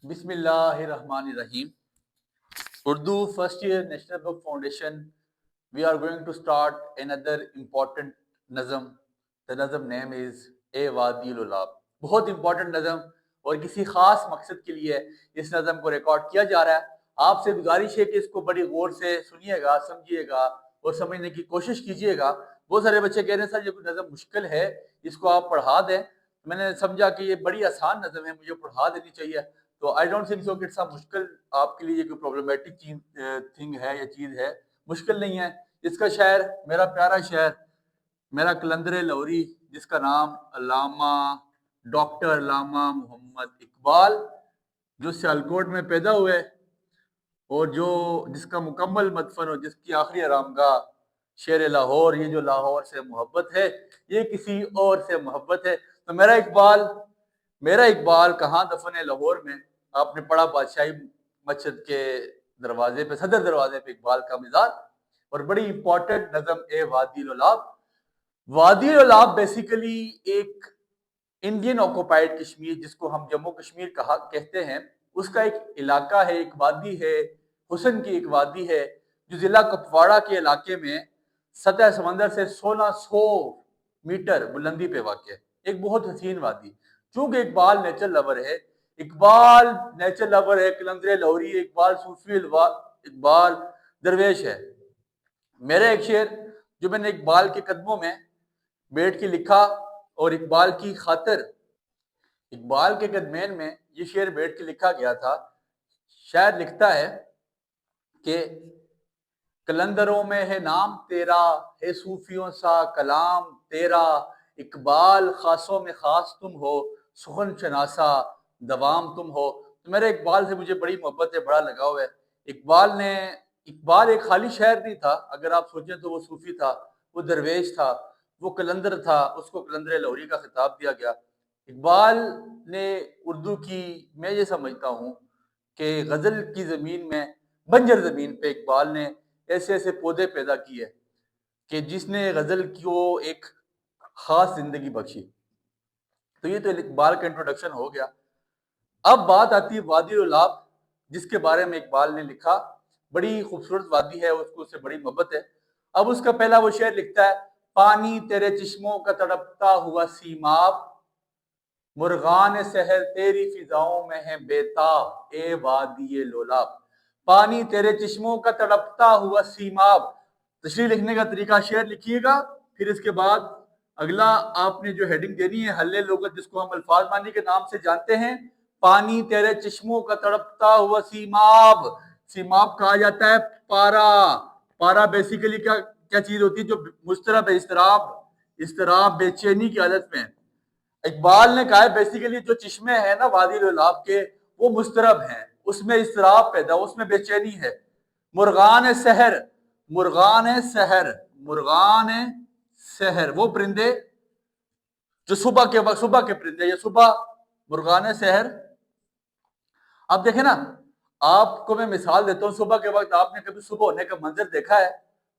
بسم اللہ الرحمن الرحیم. Urdu first year National Book Foundation. We are going to start another important nazm. The nazm name is اے وادی الولاب. بہت important نظم اور کسی خاص مقصد کے لیے اس نظم کو ریکارڈ کیا جا رہا ہے. آپ سے گزارش ہے کہ اس کو بڑی غور سے سنیے گا, سمجھیے گا اور سمجھنے کی کوشش کیجیے گا. بہت سارے بچے کہہ رہے ہیں سر یہ کوئی نظم مشکل ہے, اس کو آپ پڑھا دیں. میں نے سمجھا کہ یہ بڑی آسان نظم ہے, مجھے پڑھا دینی چاہیے. تو آئی ڈونٹ تھنک سو کہ اٹس مشکل آپ کے لیے کوئی پرابلمٹک تھنگ ہے یا چیز ہے, مشکل نہیں ہے. اس کا شاعر میرا پیارا شاعر, میرا قلندر لاہوری, جس کا نام علامہ ڈاکٹر علامہ محمد اقبال, جو سیالکوٹ میں پیدا ہوئے اور جس کا مکمل مدفن اور جس کی آخری آرامگاہ شیر لاہور, یہ جو لاہور سے محبت ہے, یہ کسی اور سے محبت ہے. تو میرا اقبال کہاں دفن ہے؟ لاہور میں. آپ نے پڑھا بادشاہی مسجد کے دروازے پہ, صدر دروازے پہ اقبال کا مزار. اور بڑی امپورٹنٹ نظم اے وادی الولاب. وادی الولاب بیسیکلی ایک انڈین آکوپائڈ کشمیر, جس کو ہم جموں کشمیر کہتے ہیں, اس کا ایک علاقہ ہے, ایک وادی ہے, حسن کی ایک وادی ہے, جو ضلع کپواڑہ کے علاقے میں سطح سمندر سے 1600 میٹر بلندی پہ واقع ہے. ایک بہت حسین وادی. چونکہ اقبال نیچر لور ہے, قلندر لاہوری, اقبال صوفی, اقبال درویش ہے. میرا ایک شعر جو میں نے اقبال کے قدموں میں بیٹھ کے لکھا, اور اقبال کی خاطر اقبال کے قدمین میں یہ شعر بیٹھ کے لکھا گیا تھا. شاعر لکھتا ہے کہ قلندروں میں ہے نام تیرا, ہے صوفیوں سا کلام تیرا, اقبال خاصوں میں خاص تم ہو, سخن شناسا دوام تم ہو. تو میرے اقبال سے مجھے بڑی محبت ہے, بڑا لگاؤ ہے. اقبال ایک خالی شاعر نہیں تھا. اگر آپ سوچیں تو وہ صوفی تھا, وہ درویش تھا, وہ قلندر تھا, اس کو قلندر لاہوری کا خطاب دیا گیا. اقبال نے اردو کی, میں یہ سمجھتا ہوں کہ غزل کی زمین میں, بنجر زمین پہ اقبال نے ایسے ایسے پودے پیدا کیے کہ جس نے غزل کو ایک خاص زندگی بخشی. تو یہ تو اقبال کا انٹروڈکشن ہو گیا. اب بات آتی ہے وادی الولاب, جس کے بارے میں اقبال نے لکھا. بڑی خوبصورت وادی ہے, اس کو اس سے بڑی محبت ہے. اب اس کا پہلا وہ شعر لکھتا ہے, پانی تیرے چشموں کا تڑپتا ہوا سیماب, مرغان سحر تیری فضاؤں میں ہے بیتاب, اے وادی لولاب. پانی تیرے چشموں کا تڑپتا ہوا سیماب. تشریح لکھنے کا طریقہ, شعر لکھیے گا, پھر اس کے بعد اگلا آپ نے جو ہیڈنگ دینی ہے حل لغت, جس کو ہم الفاظ مانی کے نام سے جانتے ہیں. پانی تیرے چشموں کا تڑپتا ہوا سیماب. سیماب کہا جاتا ہے پارا بیسیکلی کیا چیز ہوتی ہے جو مضطرب ہے, اضطراب بے چینی کی حالت میں. اقبال نے کہا ہے بیسیکلی جو چشمے ہیں نا وادی الولاب کے, وہ مضطرب ہیں, اس میں اضطراب پیدا, اس میں بے چینی ہے. مرغان سحر وہ پرندے جو صبح کے پرندے, یہ صبح مرغان سحر. اب دیکھیں نا, آپ کو میں مثال دیتا ہوں. صبح کے وقت آپ نے کبھی صبح ہونے کا منظر دیکھا ہے؟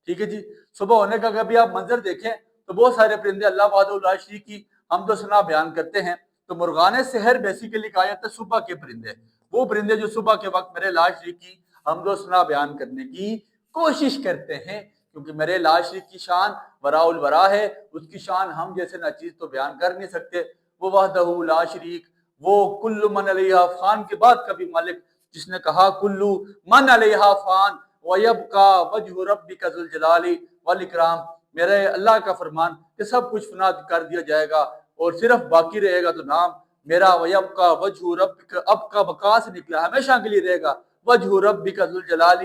ٹھیک ہے جی, صبح ہونے کا کبھی آپ منظر دیکھیں تو بہت سارے پرندے اللہ وحدہ لا شریک کی حمد و ثنا بیان کرتے ہیں. تو مرغان سحر بیسیکلی کہا جاتا ہے صبح کے پرندے, وہ پرندے جو صبح کے وقت میرے لا شریک کی حمد و ثنا بیان کرنے کی کوشش کرتے ہیں, کیونکہ میرے لا شریک کی شان وراء الورا ہے. اس کی شان ہم جیسے ناچیز تو بیان کر نہیں سکتے. وہ وحدہ لا شریک, وہ کل من علیہا فان کے بعد کبھی مالک, جس نے کہا کلو من علیہا فان وَيَبْقَى وَجْهُ رَبِّكَ ذُو الْجَلَالِ وَالْإِكْرَامِ. میرے اللہ کا فرمان کہ سب کچھ فنا کر دیا جائے گا اور صرف باقی رہے گا تو نام میرا. وَيَبْقَى وَجْهُ رَبِّكَ, اب کا بقا سے نکلا, ہمیشہ کے لیے رہے گا. وَجْهُ رَبِّكَ ذُو الْجَلَالِ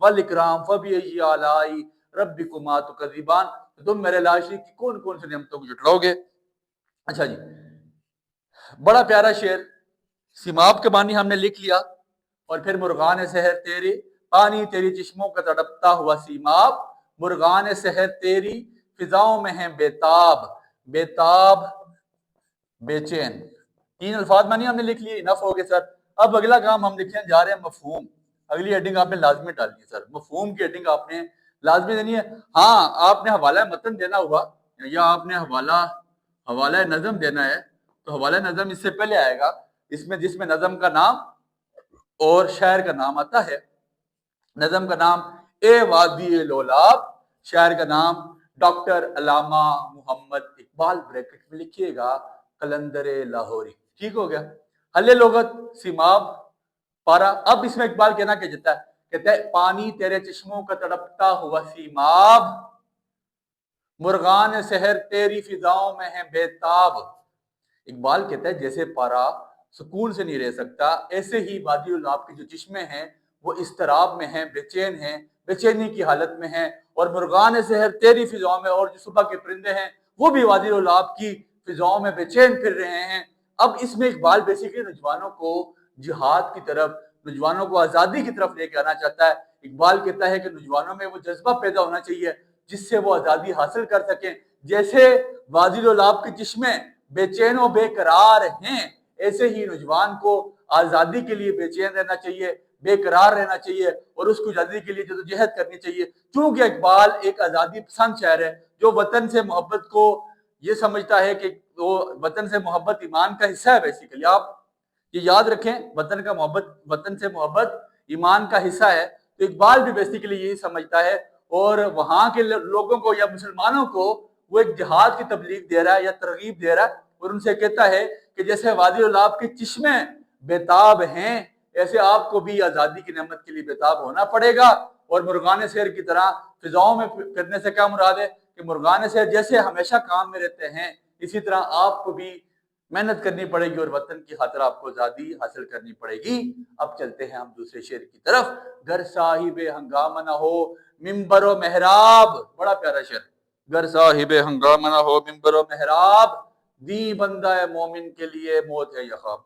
وَالْإِكْرَامِ فَبِأَيِّ آلَاءِ رَبِّكُمَا تُكَذِّبَانِ. تم میرے لا شریک کی کون کون سی نعمتوں کو جھٹلاؤ گے. اچھا جی, بڑا پیارا شعر. سیماب کے معنی ہم نے لکھ لیا, اور پھر مرغان سحر تیری, پانی تیری چشموں کا تڑپتا ہوا سیماب, مرغان سحر تیری فضاؤں میں ہیں بیتاب بے چین. 3 الفاظ معنی ہم نے لکھ لیے, انف ہو گئے سر. اب اگلا کام ہم لکھنے جا رہے ہیں مفہوم. اگلی ہیڈنگ آپ نے لازمی ڈالنی ہے سر, مفہوم کی ہیڈنگ آپ نے لازمی دینی ہے. ہاں, آپ نے حوالہ متن دینا ہوگا یا آپ نے حوالہ نظم دینا ہے, تو حوالہ نظم اس سے پہلے آئے گا, جس میں نظم کا نام اور شاعر کا نام آتا ہے، نظم کا نام اے وادی لولاب، شاعر کا نام ڈاکٹر علامہ محمد اقبال، بریکٹ میں لکھیے گا قلندر لاہوری۔ ٹھیک ہو گیا؟ حل لغت سیماب پارا۔ اب اس میں اقبال کہنا کیا چاہتا ہے؟ کہتا ہے پانی تیرے چشموں کا تڑپتا ہوا سیماب، مرغان سحر تیری فضاؤں میں ہے بےتاب۔ اقبال کہتا ہے جیسے پارا سکون سے نہیں رہ سکتا، ایسے ہی وادی الاب کے جو چشمے ہیں وہ اضطراب میں ہیں، بے چین ہیں، بے چینی کی حالت میں ہیں، اور مرغان سحر تیری فضاؤں میں، اور جو صبح کے پرندے ہیں وہ بھی وادی الاب کی فضاؤں میں بے چین پھر رہے ہیں۔ اب اس میں اقبال بیسیکلی نوجوانوں کو جہاد کی طرف، نوجوانوں کو آزادی کی طرف لے کے آنا چاہتا ہے۔ اقبال کہتا ہے کہ نوجوانوں میں وہ جذبہ پیدا ہونا چاہیے جس سے وہ آزادی حاصل کر سکیں۔ جیسے وادی الاب کے چشمے بے چین و بے قرار ہیں، ایسے ہی نوجوان کو آزادی کے لیے بے چین رہنا چاہیے، بے قرار رہنا چاہیے، اور اس کو آزادی کے لیے جدوجہد کرنی چاہیے۔ چونکہ اقبال ایک آزادی پسند شاعر ہے جو وطن سے محبت کو یہ سمجھتا ہے کہ وہ وطن سے محبت ایمان کا حصہ ہے۔ بیسیکلی آپ یہ یاد رکھیں، وطن سے محبت ایمان کا حصہ ہے۔ تو اقبال بھی بیسیکلی یہی سمجھتا ہے، اور وہاں کے لوگوں کو یا مسلمانوں کو وہ ایک جہاد کی تبلیغ دے رہا ہے یا ترغیب دے رہا ہے، اور ان سے کہتا ہے کہ جیسے وادی الاب کے چشمے بےتاب ہیں، ایسے آپ کو بھی آزادی کی نعمت کے لیے بےتاب ہونا پڑے گا۔ اور مرغان سحر کی طرح فضاؤں میں کرنے سے کیا مراد ہے کہ مرغان سحر جیسے ہمیشہ کام میں رہتے ہیں، اسی طرح آپ کو بھی محنت کرنی پڑے گی اور وطن کی خاطر آپ کو آزادی حاصل کرنی پڑے گی۔ اب چلتے ہیں ہم دوسرے شعر کی طرف۔ گر صاحب ہنگامہ نہ ہو ممبر و محراب، بڑا پیارا شعر۔ گر صاحب ہنگامہ نہ ہو ممبر و محراب، دی بندہ مومن کے لیے موت ہے یا خواب۔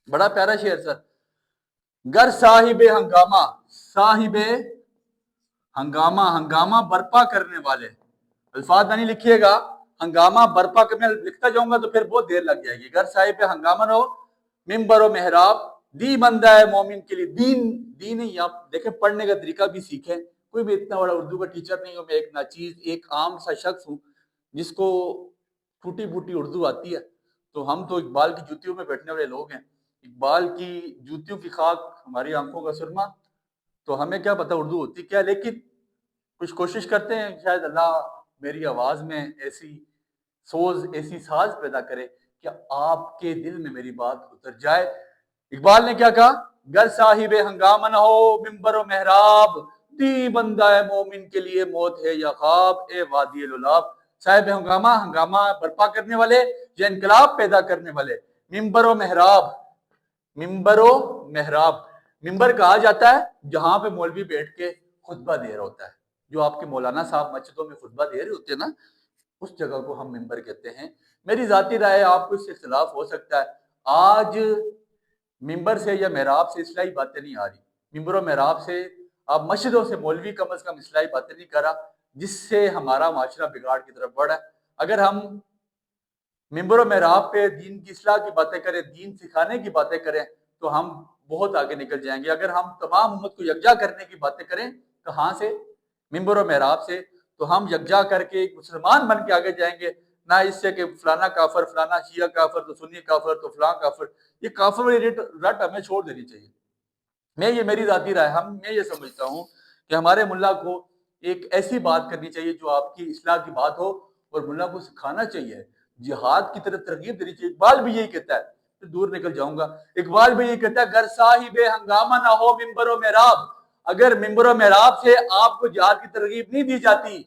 بڑا پیارا شعر سر۔ گر صاحب ہنگامہ، صاحب ہنگامہ، ہنگامہ برپا کرنے والے، الفاظ نہیں لکھیے گا، ہنگامہ برپا کرنے لکھتا جاؤں گا تو پھر بہت دیر لگ جائے گی۔ گر صاحب ہنگامہ نہ ہو ممبر و محراب، دی بندہ ہے مومن کے لیے، دین نہیں، آپ دیکھیں پڑھنے کا طریقہ بھی سیکھیں۔ کوئی بھی اتنا بڑا اردو کا ٹیچر نہیں ہوں، میں ایک ناچیز، ایک عام سا شخص ہوں جس کو ٹوٹی پھوٹی اردو آتی ہے۔ تو ہم تو اقبال کی جوتیوں میں بیٹھنے والے لوگ ہیں، اقبال کی جوتیوں کی خاک ہماری آنکھوں کا سرما، تو ہمیں کیا پتہ اردو ہوتی کیا، لیکن کچھ کوشش کرتے ہیں، شاید اللہ میری آواز میں ایسی سوز، ایسی ساز پیدا کرے کہ آپ کے دل میں میری بات اتر جائے۔ اقبال نے کیا کہا؟ گر صاحب ہنگامہ نہ ہو ممبر و محراب، دی بندہ مومن کے لیے موت ہے یا خواب، اے وادی الولاب۔ صاحب ہنگامہ، ہنگامہ برپا کرنے والے یا انقلاب پیدا کرنے والے، ممبر و محراب، ممبر و محراب، ممبر کہا جاتا ہے جہاں پہ مولوی بیٹھ کے خطبہ دے رہا ہوتا ہے، جو آپ کے مولانا صاحب مسجدوں میں خطبہ دے رہے ہوتے ہیں نا، اس جگہ کو ہم ممبر کہتے ہیں۔ میری ذاتی رائے، آپ کو اس سے اختلاف ہو سکتا ہے۔ آج ممبر سے یا محراب سے اصلاحی باتیں نہیں آ رہی، ممبر و محراب سے آپ مسجدوں سے مولوی کم از کم اصلاحی باتیں نہیں کر رہا، جس سے ہمارا معاشرہ بگاڑ کی طرف بڑھا ہے۔ اگر ہم ممبر و محراب پہ دین کی اصلاح کی باتیں کریں، دین سکھانے کی باتیں کریں، تو ہم بہت آگے نکل جائیں گے۔ اگر ہم تمام امت کو یکجا کرنے کی باتیں کریں، کہاں سے؟ ممبر و محراب سے۔ تو ہم یکجا کر کے ایک مسلمان بن کے آگے جائیں گے، نہ اس سے کہ فلانا کافر، فلانا شیعہ کافر، تو سنی کافر، تو فلاں کافر۔ یہ کافر والی رٹ ہمیں چھوڑ دینی چاہیے۔ یہ میری ذاتی رائے، میں یہ سمجھتا ہوں کہ ہمارے ملا کو ایک ایسی بات کرنی چاہیے جو آپ کی اصلاح کی بات ہو، اور ملا کو سکھانا چاہیے، جہاد کی طرف ترغیب دینی چاہیے۔ اقبال بھی یہی کہتا ہے، دور نکل جاؤں گا، اقبال بھی یہی کہتا ہے گر صاحب ہنگامہ نہ ہو ممبر و محراب۔ اگر ممبر و محراب سے آپ کو جہاد کی ترغیب نہیں دی جاتی،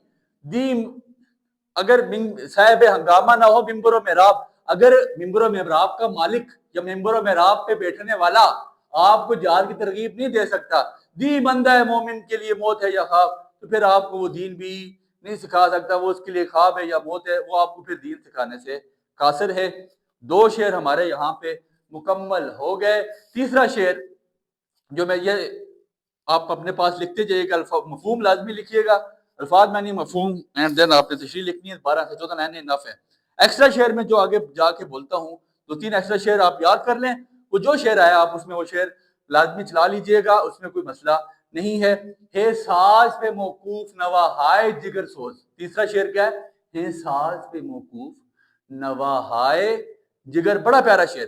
اگر صاحب ہنگامہ نہ ہو ممبر و محراب، اگر ممبر و محراب کا مالک یا ممبر و محراب پہ بیٹھنے والا آپ کو جہاد کی ترغیب نہیں دے سکتا، دی بندہ ہے مومن کے لیے موت ہے یا خواب، تو پھر آپ کو وہ دین بھی نہیں سکھا سکتا، وہ اس کے لیے خواب ہے یا موت ہے، وہ آپ کو پھر دین سکھانے سے قاصر ہے۔ دو شعر ہمارے یہاں پہ مکمل ہو گئے۔ تیسرا شعر جو میں یہ آپ اپنے پاس لکھتے جائیے گا، مفہوم لازمی لکھیے گا، الفاظ میں نہیں، مفہوم، اینڈ دین آپ نے تشریح لکھنی ہے، 12 سے 14 لائنیں انف ہے۔ ایکسٹرا شعر میں جو آگے جا کے بولتا ہوں، 2-3 ایکسٹرا شعر آپ یاد کر لیں، وہ جو شعر آیا آپ اس میں وہ شعر لازمی چلا لیجئے گا، اس میں کوئی مسئلہ نہیں ہے۔ ہے ساز پہ موقوف نوا ہائے جگر سوز، تیسرا شعر کیا ہے؟ ساز پہ موقوف نوا ہائے جگر، بڑا پیارا شعر۔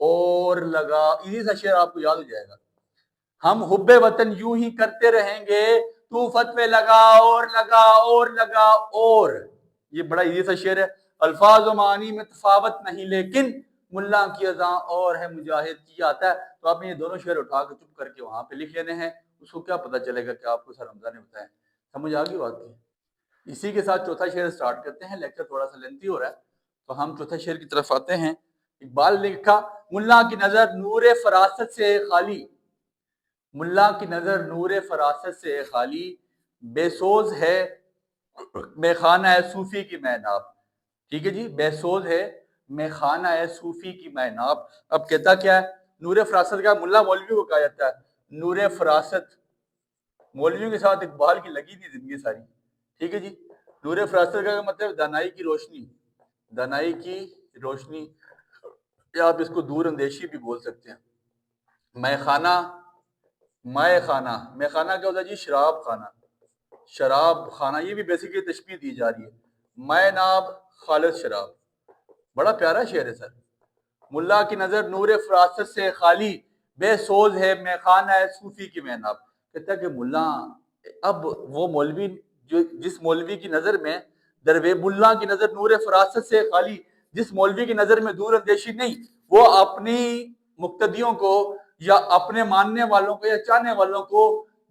اور لگا، اسی سا شعر آپ کو یاد ہو جائے گا. ہم حب وطن یوں ہی کرتے رہیں گے، تو فتوے لگا اور لگا اور لگا اور. یہ بڑا ایزی سا شعر ہے، الفاظ و معنی میں تفاوت نہیں لیکن ملا کی اذاں اور ہے مجاہد کی آتا ہے. تو آپ نے یہ دونوں شعر اٹھا کے چپ کر کے وہاں پہ لکھ لینے ہیں. اس کو کیا پتا چلے گا کہ آپ کو سر حمزہ نے بتایا. سمجھ آ گئی بات کی؟ اسی کے ساتھ چوتھا شعر سٹارٹ کرتے ہیں. لیکچر تھوڑا سا لینتھی ہو رہا ہے تو ہم چوتھے شعر کی طرف آتے ہیں. اقبال نے لکھا، ملا کی نظر نور فراست سے خالی، ملا کی نظر نور فراست سے خالی، بے سوز ہے میخانہ ہے صوفی کی میناب. ٹھیک ہے جی، بے سوز ہے میخانہ ہے صوفی کی میناب. اب کہتا کیا ہے؟ نور فراست کا ملا مولوی کو کہا جاتا ہے. نور فراست، مولویوں کے ساتھ اقبال کی لگی تھی زندگی ساری. ٹھیک ہے جی. نور فراست کا مطلب دانائی کی روشنی، دانائی کی روشنی، یا آپ اس کو دور اندیشی بھی بول سکتے ہیں. میخانہ، مائے خانہ، میں خانہ کیا ہوتا ہے جی؟ شراب خانہ، شراب خانہ. یہ بھی بیسیکلی تشبیہ دی جا رہی ہے. مائے ناب خالص شراب. بڑا پیارا شعر ہے سر. ملا کی نظر نور فراست سے خالی، بے سوز ہے میں خانہ ہے صوفی کی میناب. کہتا ہے کہ ملا، اب وہ مولوی جو جس مولوی کی نظر میں ملا کی نظر نور فراست سے خالی، جس مولوی کی نظر میں دور اندیشی نہیں، وہ اپنی مقتدیوں کو یا اپنے ماننے والوں کو یا چاہنے والوں کو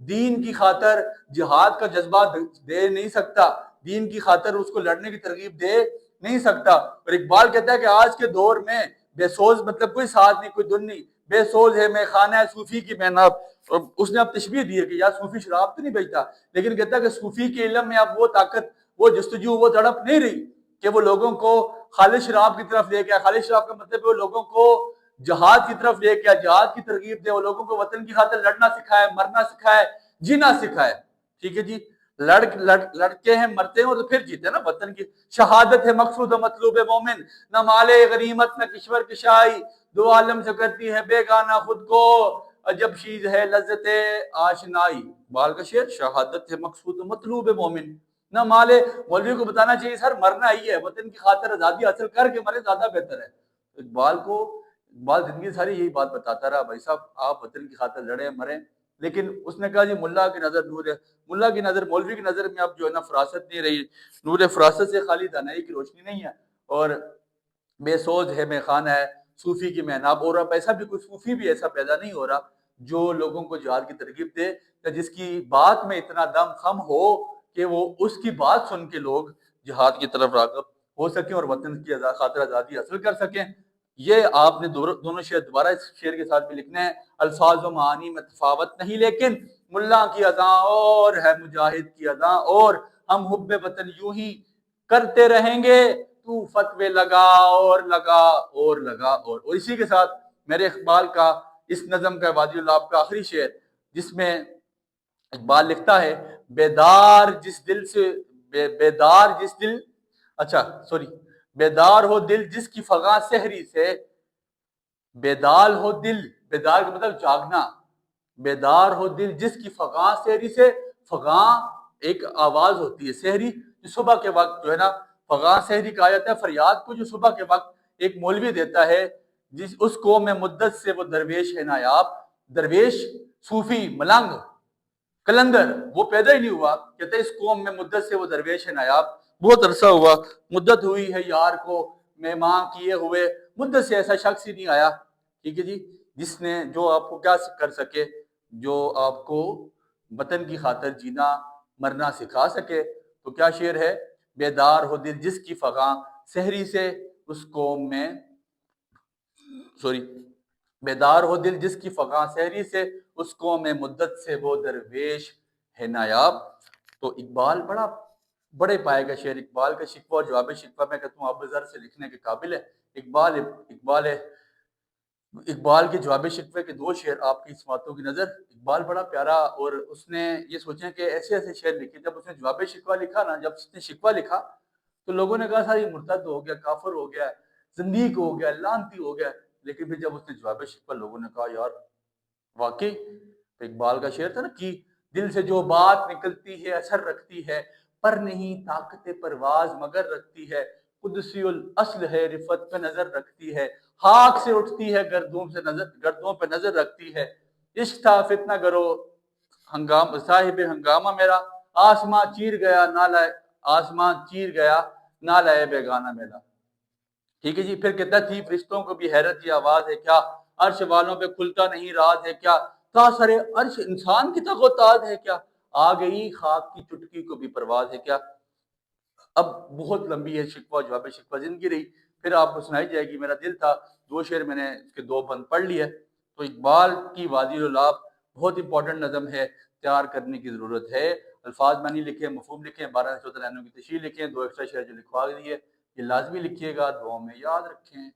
دین کی خاطر جہاد کا جذبہ دے نہیں سکتا، دین کی خاطر اس کو لڑنے کی ترغیب دے نہیں سکتا. اور اقبال کہتا ہے کہ آج کے دور میں بے سوز مطلب کوئی ساتھ نہیں، کوئی دن نہیں، بے سوز ہے میں خانہ ہے صوفی کی میناب. اس نے اب تشبیہ دی ہے کہ یار صوفی شراب تو نہیں بیچتا، لیکن کہتا ہے کہ صوفی کے علم میں اب وہ طاقت، وہ جستجو، وہ تڑپ نہیں رہی کہ وہ لوگوں کو خالص شراب کی طرف لے گیا. خالص شراب کا مطلب ہے وہ لوگوں کو جہاد کی طرف لے گیا، جہاد کی ترغیب دے، وہ لوگوں کو وطن کی خاطر لڑنا سکھائے، مرنا سکھائے، جینا سکھائے. ٹھیک ہے جی. لڑکے ہیں، مرتے ہیں اور تو پھر جیتے ہیں نا. وطن کی شہادت ہے مقصود و مطلوب مومن، نہ مال غنیمت نہ کشور کشائی، دو عالم سے کرتی ہے بیگانہ خود کو، عجب چیز ہے لذت آشنائی. بال کا شعر، شہادت ہے مقصود و مطلوب مومن، نہ مال. مولوی کو بتانا چاہیے سر مرنا ہی ہے، وطن کی خاطر آزادی حاصل کر کے مرے زیادہ بہتر ہے. اقبال زندگی ساری یہی بات بتاتا رہا، بھائی صاحب آپ وطن کی خاطر لڑیں مریں. لیکن اس نے کہا جی ملا کی نظر نور ہے، ملا کی نظر، مولوی کی نظر میں اب جو ہے نا فراست نہیں رہی، نور فراست سے خالی دانائی کی روشنی نہیں ہے، اور بے سوز ہے میں خانہ ہے صوفی کی میناب. اور اب ایسا بھی کوئی صوفی بھی ایسا پیدا نہیں ہو رہا جو لوگوں کو جہاد کی ترغیب دے، یا جس کی بات میں اتنا دم خم ہو کہ وہ اس کی بات سن کے لوگ جہاد کی طرف راغب ہو سکیں اور وطن کی خاطر آزادی حاصل کر سکیں. یہ آپ نے دونوں شعر دوبارہ اس شعر کے ساتھ بھی لکھنے ہیں. الفاظ و معانی میں تفاوت نہیں لیکن ملا کی اذاں اور ہے مجاہد کی اذاں اور، ہم حب وطن یوں ہی کرتے رہیں گے، تو فتوے لگا اور لگا اور لگا اور اسی کے ساتھ میرے اقبال کا اس نظم کا وادی العاب کا آخری شعر، جس میں اقبال لکھتا ہے، بیدار جس دل سے بیدار جس دل بیدار ہو دل جس کی فغاں سحری سے، بیدار ہو دل، بیدار کا مطلب جاگنا، بیدار ہو دل جس کی فغاں سحری سے. فغاں ایک آواز ہوتی ہے، سحری جو صبح کے وقت جو ہے نا، فغاں سحری کہا جاتا ہے فریاد کو جو صبح کے وقت ایک مولوی دیتا ہے. اس قوم میں مدت سے وہ درویش ہے نایاب، درویش، صوفی، ملنگ، کلندر وہ پیدا ہی نہیں ہوا. کہتے ہیں اس قوم میں مدت سے وہ درویش ہے نایاب، بہت عرصہ ہوا، مدت ہوئی ہے یار کو میں ماں کیے ہوئے، مدت سے ایسا شخص ہی نہیں آیا. ٹھیک ہے جی. جس نے جو آپ کو کیا کر سکے، جو آپ کو وطن کی خاطر جینا مرنا سکھا سکے. تو کیا شعر ہے، بیدار ہو دل جس کی فغاں سحری سے، اس قوم میں بیدار ہو دل جس کی فغاں سحری سے، اس قوم میں مدت سے وہ درویش ہے نایاب. تو اقبال بڑے پائے کا شعر، اقبال کا شکوہ اور جواب شکوہ میں کہتا ہوں اب ذر سے لکھنے کے قابل ہے. اقبال کے جواب شکوے کے دو شعر آپ کی اس باتوں کی نظر. اقبال بڑا پیارا، اور اس نے یہ سوچیں کہ ایسے ایسے شعر لکھے. جب اس نے جواب شکوہ لکھا نا، جب اس نے شکوہ لکھا تو لوگوں نے کہا سر یہ مرتد ہو گیا، کافر ہو گیا، زندیق ہو گیا، لعنتی ہو گیا. لیکن پھر جب اس نے جواب شکوہ، لوگوں نے کہا یار واقعی. اقبال کا شعر تھا نا کہ دل سے جو بات نکلتی ہے اثر رکھتی ہے، پر نہیں طاقت پرواز مگر رکھتی ہے، قدسی الاصل ہے، رفت پہ نظر رکھتی ہے، خاک سے اٹھتی ہے، گردوں پہ نظر رکھتی ہے۔ عشق تھا فتنہ گرو صاحب ہنگامہ میرا، آسمان چیر گیا نہ لائے بیگانہ میرا۔ ٹھیک ہے جی، پھر کہتا تھی فرشتوں کو بھی حیرت یہ آواز ہے کیا، عرش والوں پہ کھلتا نہیں راز ہے کیا، تا سرے عرش انسان کی تک و تاج ہے کیا، آ گئی خاک کی چٹکی کو بھی پرواز ہے کیا۔ اب بہت لمبی ہے شکوہ جواب شکوہ زندگی رہی، پھر آپ کو سنائی جائے گی۔ میرا دل تھا 2 شعر میں نے اس کے 2 بند پڑھ لیے۔ تو اقبال کی وادی العلاپ بہت امپورٹنٹ نظم ہے، تیار کرنے کی ضرورت ہے۔ الفاظ معنی لکھیں، مفہوم لکھیں، 12 سے 14 لائنوں کی تشریح لکھیں، 2 ایکسٹرا شعر جو لکھوا دیے یہ لازمی لکھیے گا، دعاؤں میں یاد رکھیں۔